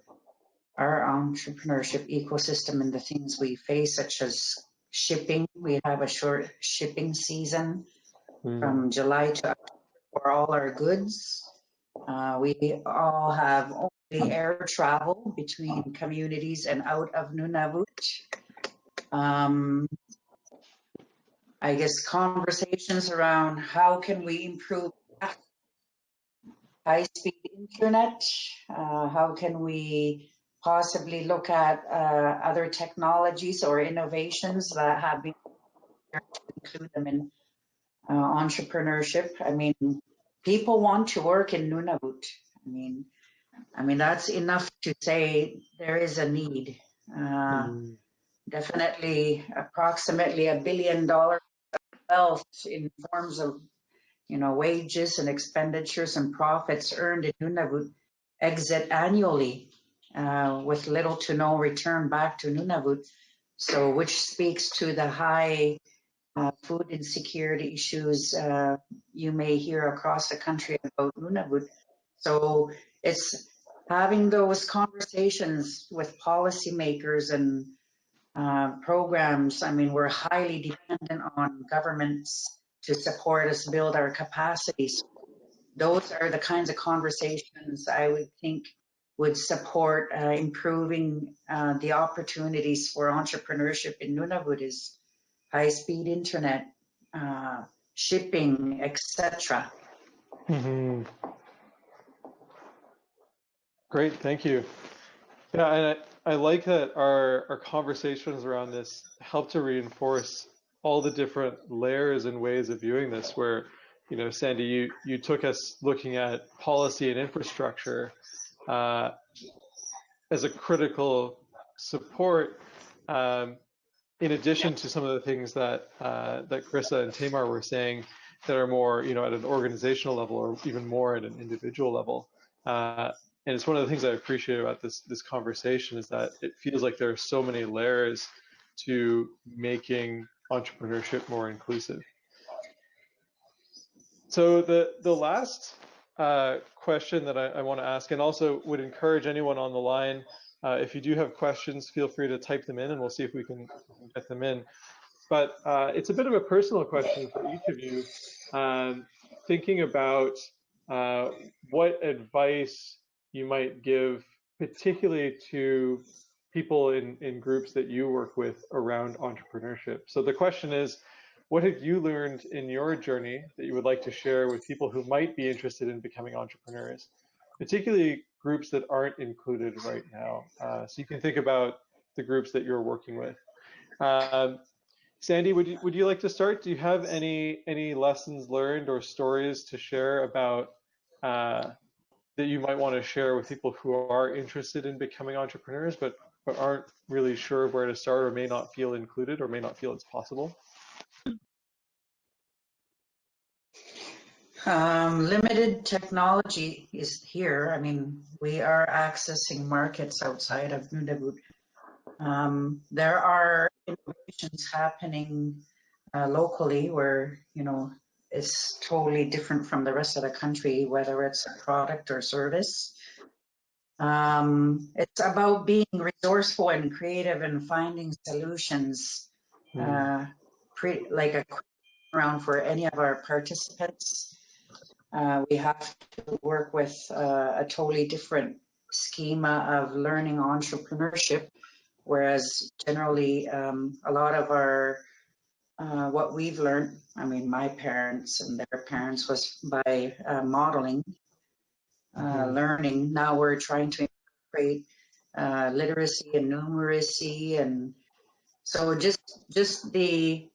our entrepreneurship ecosystem and the things we face, such as shipping. We have a short shipping season from July to October for all our goods. We all have only air travel between communities and out of Nunavut. I guess conversations around how can we improve high-speed internet? How can we possibly look at other technologies or innovations that have been to include them in entrepreneurship? I mean, people want to work in Nunavut. I mean that's enough to say there is a need. Definitely, approximately $1 billion wealth in forms of, you know, wages and expenditures and profits earned in Nunavut exit annually with little to no return back to Nunavut. So, which speaks to the high food insecurity issues you may hear across the country about Nunavut. So, it's having those conversations with policymakers and programs. I mean, we're highly dependent on governments to support us build our capacities. Those are the kinds of conversations I would think would support improving the opportunities for entrepreneurship in Nunavut, is high-speed internet, shipping, etc.
Great, thank you. Yeah, and I like that our conversations around this help to reinforce all the different layers and ways of viewing this, where, you know, Sandy, you took us looking at policy and infrastructure as a critical support, in addition to some of the things that that Carissa and Tamar were saying that are more, you know, at an organizational level or even more at an individual level. And it's one of the things I appreciate about this conversation is that it feels like there are so many layers to making entrepreneurship more inclusive. So the last question that I want to ask, and also would encourage anyone on the line, if you do have questions, feel free to type them in and we'll see if we can get them in. But it's a bit of a personal question for each of you, thinking about what advice you might give, particularly to people in groups that you work with around entrepreneurship. So the question is, what have you learned in your journey that you would like to share with people who might be interested in becoming entrepreneurs, particularly groups that aren't included right now? So you can think about the groups that you're working with. Sandy, would you like to start? Do you have any lessons learned or stories to share about that you might want to share with people who are interested in becoming entrepreneurs, but aren't really sure where to start, or may not feel included, or may not feel it's possible?
Limited technology is here. I mean, we are accessing markets outside of Nunavut. There are innovations happening locally where, you know, it's totally different from the rest of the country, whether it's a product or service. It's about being resourceful and creative and finding solutions, like a quick round for any of our participants. We have to work with a totally different schema of learning entrepreneurship, whereas generally a lot of our what we've learned, I mean, my parents and their parents, was by modeling, learning. Now we're trying to incorporate literacy and numeracy, and so just the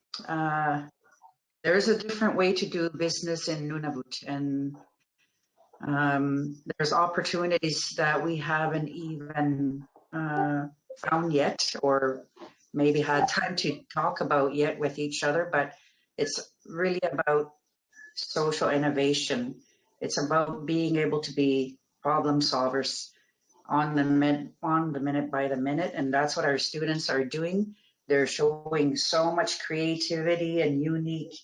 there's a different way to do business in Nunavut, and there's opportunities that we haven't even found yet, or maybe had time to talk about yet with each other, but it's really about social innovation. It's about being able to be problem solvers on the minute by the minute, and that's what our students are doing. They're showing so much creativity and unique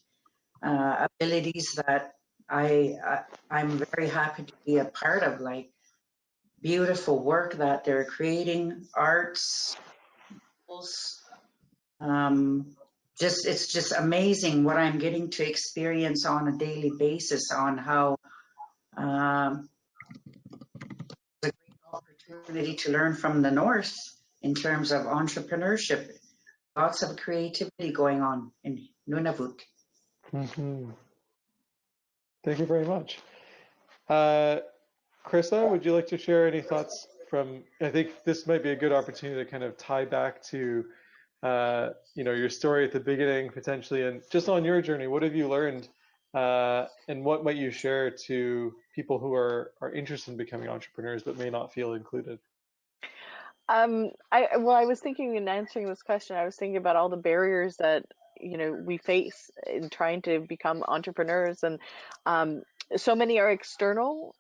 abilities that I'm very happy to be a part of, like beautiful work that they're creating, arts, it's just amazing what I'm getting to experience on a daily basis on how it's a great opportunity to learn from the North in terms of entrepreneurship. Lots of creativity going on in Nunavut.
Thank you very much. Krista, would you like to share any thoughts from, I think this might be a good opportunity to kind of tie back to, you know, your story at the beginning potentially, and just on your journey, what have you learned and what might you share to people who are interested in becoming entrepreneurs but may not feel included?
I was thinking in answering this question, I was thinking about all the barriers that, you know, we face in trying to become entrepreneurs, and so many are external,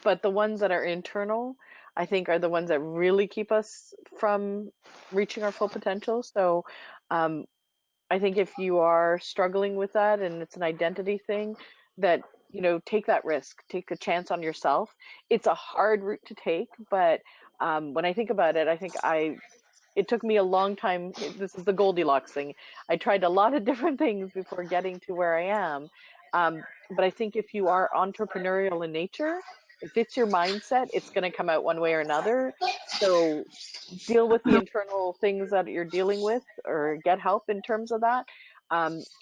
but the ones that are internal, I think, are the ones that really keep us from reaching our full potential. So I think if you are struggling with that and it's an identity thing, that, you know, take that risk, take a chance on yourself. It's a hard route to take, but when I think about it, I think it took me a long time. This is the Goldilocks thing. I tried a lot of different things before getting to where I am. But I think if you are entrepreneurial in nature, if it's your mindset, it's going to come out one way or another. So deal with the internal things that you're dealing with, or get help in terms of that,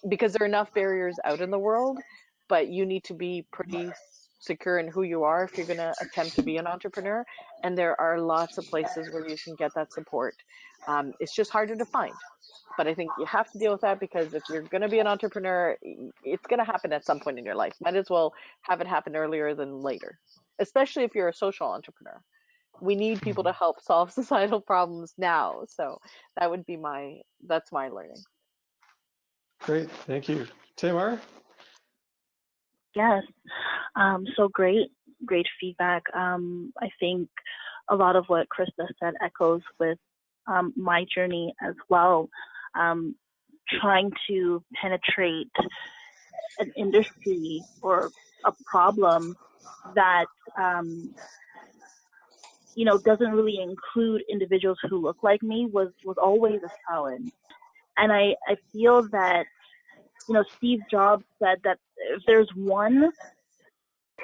because there are enough barriers out in the world, but you need to be pretty secure in who you are if you're going to attempt to be an entrepreneur, and there are lots of places where you can get that support. It's just harder to find, but I think you have to deal with that, because if you're going to be an entrepreneur, it's going to happen at some point in your life. Might as well have it happen earlier than later, especially if you're a social entrepreneur. We need people to help solve societal problems now. So that's my learning.
Great, thank you. Tamar?
Yes. So great feedback. I think a lot of what Krista said echoes with my journey as well. Trying to penetrate an industry or a problem that you know, doesn't really include individuals who look like me was always a challenge. And I feel that, you know, Steve Jobs said that if there's one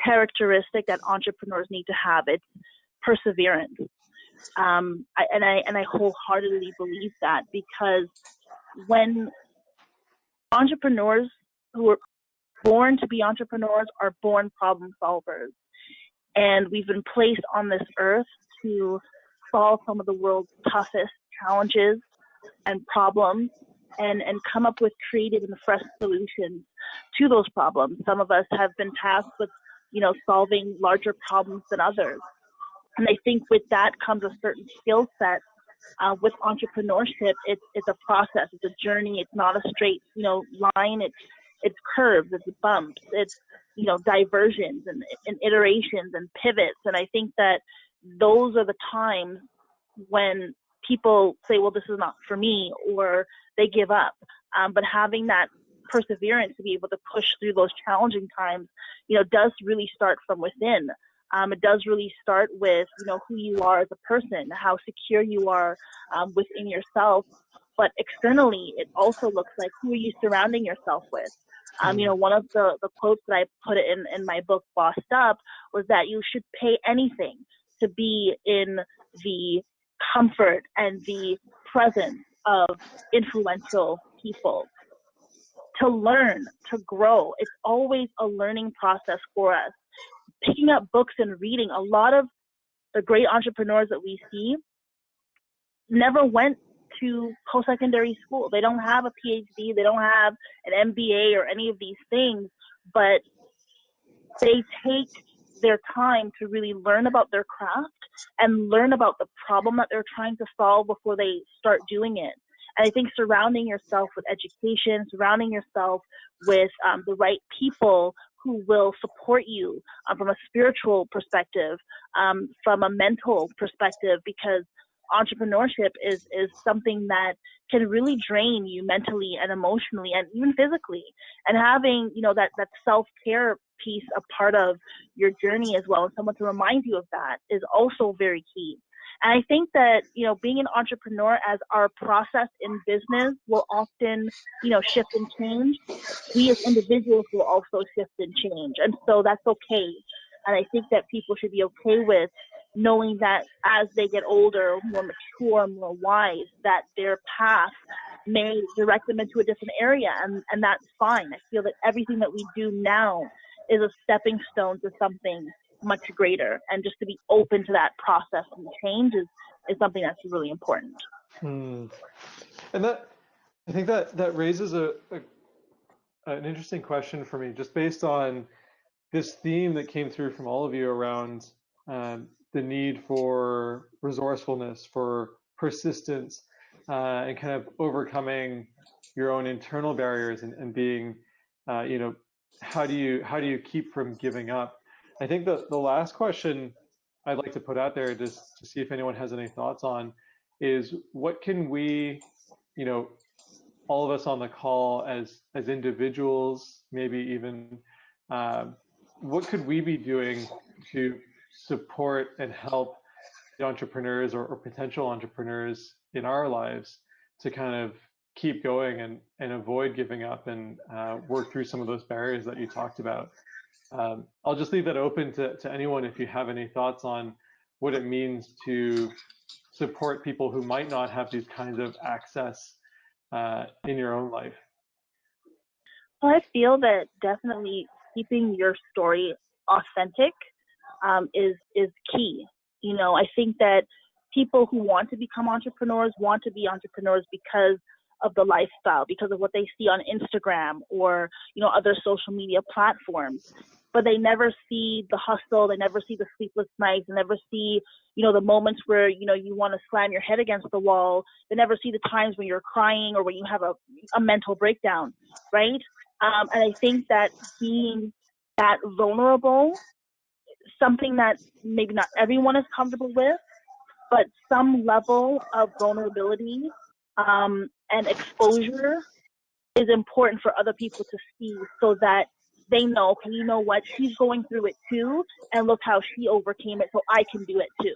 characteristic that entrepreneurs need to have, it's perseverance. I wholeheartedly believe that, because when entrepreneurs who are born to be entrepreneurs are born problem solvers, and we've been placed on this earth to solve some of the world's toughest challenges and problems, and come up with creative and fresh solutions to those problems. Some of us have been tasked with, you know, solving larger problems than others. And I think with that comes a certain skill set. With entrepreneurship, it's a process, it's a journey. It's not a straight, you know, line. It's curves, it's bumps, it's diversions and iterations and pivots. And I think that those are the times when people say, well, this is not for me, or they give up. But having that perseverance to be able to push through those challenging times, does really start from within. It does really start with, who you are as a person, how secure you are within yourself. But externally, it also looks like, who are you surrounding yourself with? One of the quotes that I put in my book, Bossed Up, was that you should pay anything to be in the comfort and the presence of influential people, to learn, to grow. It's always a learning process for us. Picking up books and reading, a lot of the great entrepreneurs that we see never went to post-secondary school. They don't have a PhD, they don't have an MBA or any of these things, but they take their time to really learn about their craft and learn about the problem that they're trying to solve before they start doing it. And I think surrounding yourself with education, surrounding yourself with the right people who will support you from a spiritual perspective, from a mental perspective, because entrepreneurship is something that can really drain you mentally and emotionally and even physically. And having, that self-care piece a part of your journey as well, and someone to remind you of that, is also very key. And I think that, being an entrepreneur, as our process in business will often, shift and change, we as individuals will also shift and change. And so that's okay. And I think that people should be okay with knowing that as they get older, more mature, more wise, that their path may direct them into a different area. And that's fine. I feel that everything that we do now is a stepping stone to something much greater. And just to be open to that process and change is something that's really important.
And that, I think that raises an interesting question for me, just based on this theme that came through from all of you around the need for resourcefulness, for persistence, and kind of overcoming your own internal barriers and being, how do you keep from giving up? I think the last question I'd like to put out there, just to see if anyone has any thoughts on, is what can we, all of us on the call as individuals, maybe even, what could we be doing to support and help the entrepreneurs or potential entrepreneurs in our lives to kind of keep going and avoid giving up and work through some of those barriers that you talked about? I'll just leave that open to anyone if you have any thoughts on what it means to support people who might not have these kinds of access in your own life.
Well, I feel that definitely keeping your story authentic is key. I think that people who want to become entrepreneurs want to be entrepreneurs because of the lifestyle, because of what they see on Instagram or, other social media platforms. But they never see the hustle, they never see the sleepless nights, they never see, the moments where, you want to slam your head against the wall. They never see the times when you're crying or when you have a mental breakdown, right? And I think that being that vulnerable, something that maybe not everyone is comfortable with, but some level of vulnerability and exposure is important for other people to see, so that they know, okay, you know what, she's going through it too, and look how she overcame it, so I can do it too.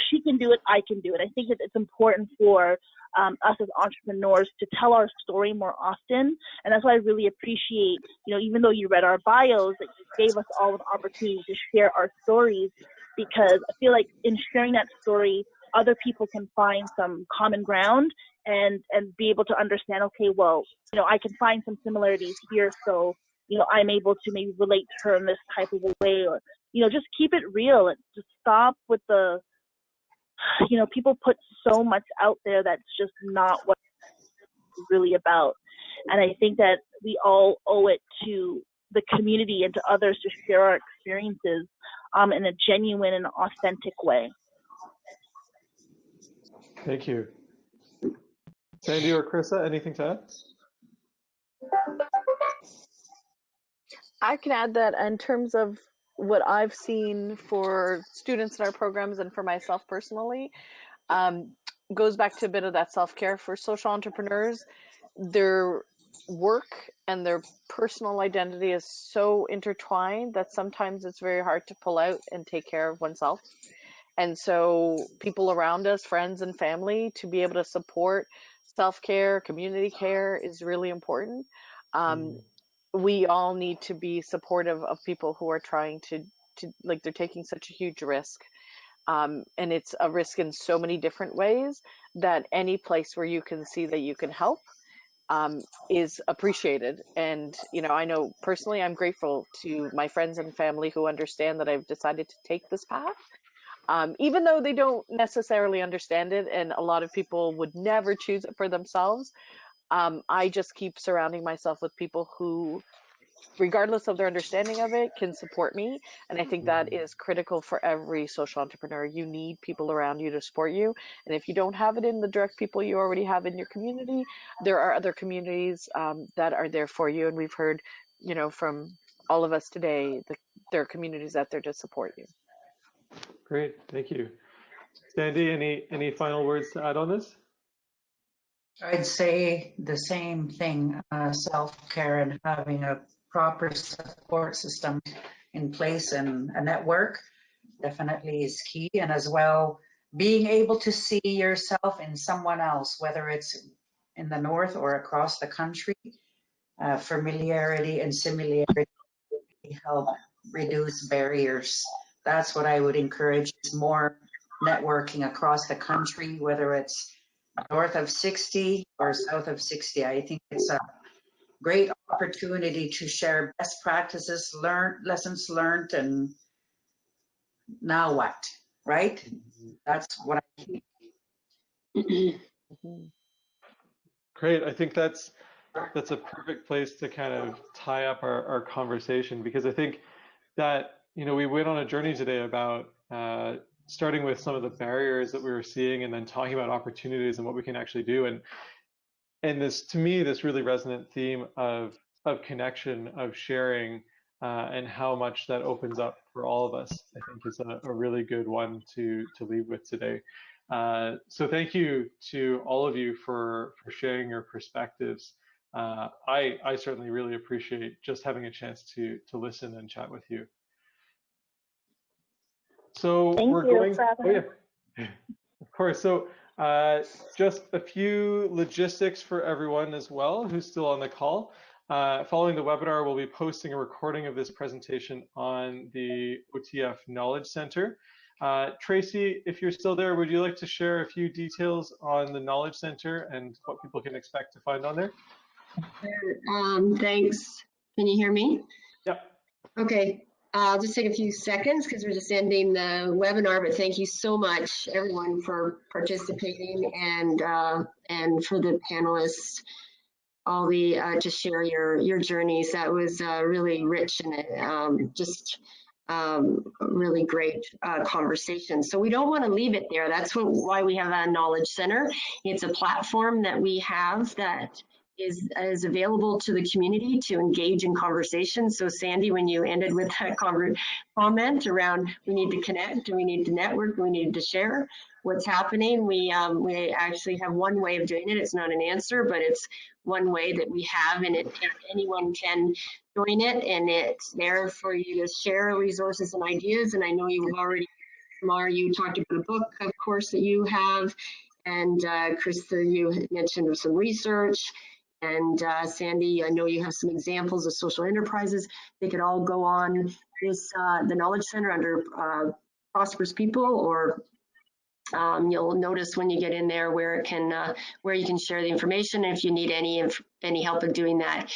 She can do it, I can do it. I think that it's important for us as entrepreneurs to tell our story more often, and that's why I really appreciate, even though you read our bios, that you gave us all an opportunity to share our stories, because I feel like in sharing that story, other people can find some common ground and be able to understand, okay, well, I can find some similarities here, so I'm able to maybe relate to her in this type of a way, or just keep it real and just stop with the people put so much out there that's just not what it's really about. And I think that we all owe it to the community and to others to share our experiences in a genuine and authentic way.
Thank you. Sandy or Krista, anything to add?
I can add that in terms of what I've seen for students in our programs and for myself personally, um, goes back to a bit of that self-care for social entrepreneurs. Their work and their personal identity is so intertwined that sometimes it's very hard to pull out and take care of oneself. And so people around us, friends and family, to be able to support self-care, community care is really important. Um, we all need to be supportive of people who are trying to like they're taking such a huge risk. And it's a risk in so many different ways that any place where you can see that you can help is appreciated. And, you know, I know personally I'm grateful to my friends and family who understand that I've decided to take this path. Even though they don't necessarily understand it, and a lot of people would never choose it for themselves, I just keep surrounding myself with people who, regardless of their understanding of it, can support me. And I think that is critical for every social entrepreneur. You need people around you to support you. And if you don't have it in the direct people you already have in your community, there are other communities that are there for you. And we've heard, you know, from all of us today, there are communities out there to support you.
Great, thank you. Sandy, any final words to add on this?
I'd say the same thing, self-care and having a proper support system in place and a network definitely is key. And as well, being able to see yourself in someone else, whether it's in the north or across the country, familiarity and similarity help reduce barriers. That's what I would encourage, is more networking across the country, whether it's north of 60 or south of 60. I think it's a great opportunity to share best practices, lessons learned, and now what, right? That's what I think.
Great. I think that's a perfect place to kind of tie up our conversation, because I think that, you know, we went on a journey today about starting with some of the barriers that we were seeing, and then talking about opportunities and what we can actually do. And this, to me, this really resonant theme of connection, of sharing, and how much that opens up for all of us, I think is a really good one to leave with today. So thank you to all of you for sharing your perspectives. I certainly really appreciate just having a chance to listen and chat with you. So
Thank
we're
you
going,
for having
oh yeah, of course. So just a few logistics for everyone as well who's still on the call. Following the webinar, we'll be posting a recording of this presentation on the OTF Knowledge Center. Tracy, if you're still there, would you like to share a few details on the Knowledge Center and what people can expect to find on there?
Thanks. Can you hear me?
Yep.
Okay. I'll just take a few seconds because we're just ending the webinar, but thank you so much, everyone, for participating, and for the panelists, all the to share your journeys. That was really rich and just really great conversation. So we don't want to leave it there. That's why we have a Knowledge Center. It's a platform that we have that is available to the community to engage in conversation. So Sandy, when you ended with that comment around we need to connect, we need to network, we need to share what's happening, we actually have one way of doing it. It's not an answer, but it's one way that we have, and anyone can join it, and it's there for you to share resources and ideas. And I know you've already, Mar, you talked about a book, of course, that you have, and Krista, you mentioned some research. And Sandy, I know you have some examples of social enterprises. They could all go on this the Knowledge Center under Prosperous People, or you'll notice when you get in there where it can where you can share the information. And if you need any help in doing that,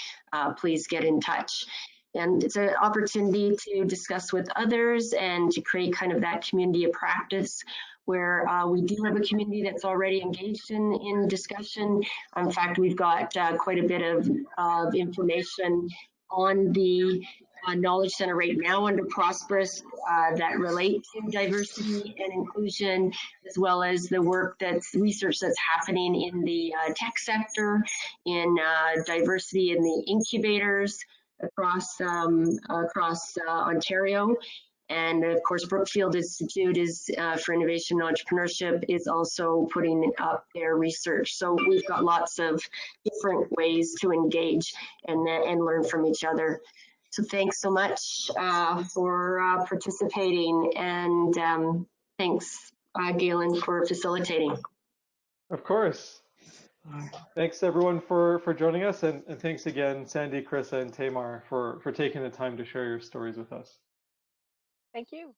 please get in touch. And it's an opportunity to discuss with others and to create kind of that community of practice, where we do have a community that's already engaged in discussion. In fact, we've got quite a bit of information on the Knowledge Center right now under Prosperous that relate to diversity and inclusion, as well as the work research that's happening in the tech sector, in diversity in the incubators, across Ontario. And of course, Brookfield Institute is for Innovation and Entrepreneurship is also putting up their research. So we've got lots of different ways to engage and learn from each other. So thanks so much for participating, and thanks, Galen, for facilitating.
Of course. Thanks everyone for joining us, and thanks again, Sandy, Carissa, and Tamar for taking the time to share your stories with us.
Thank you.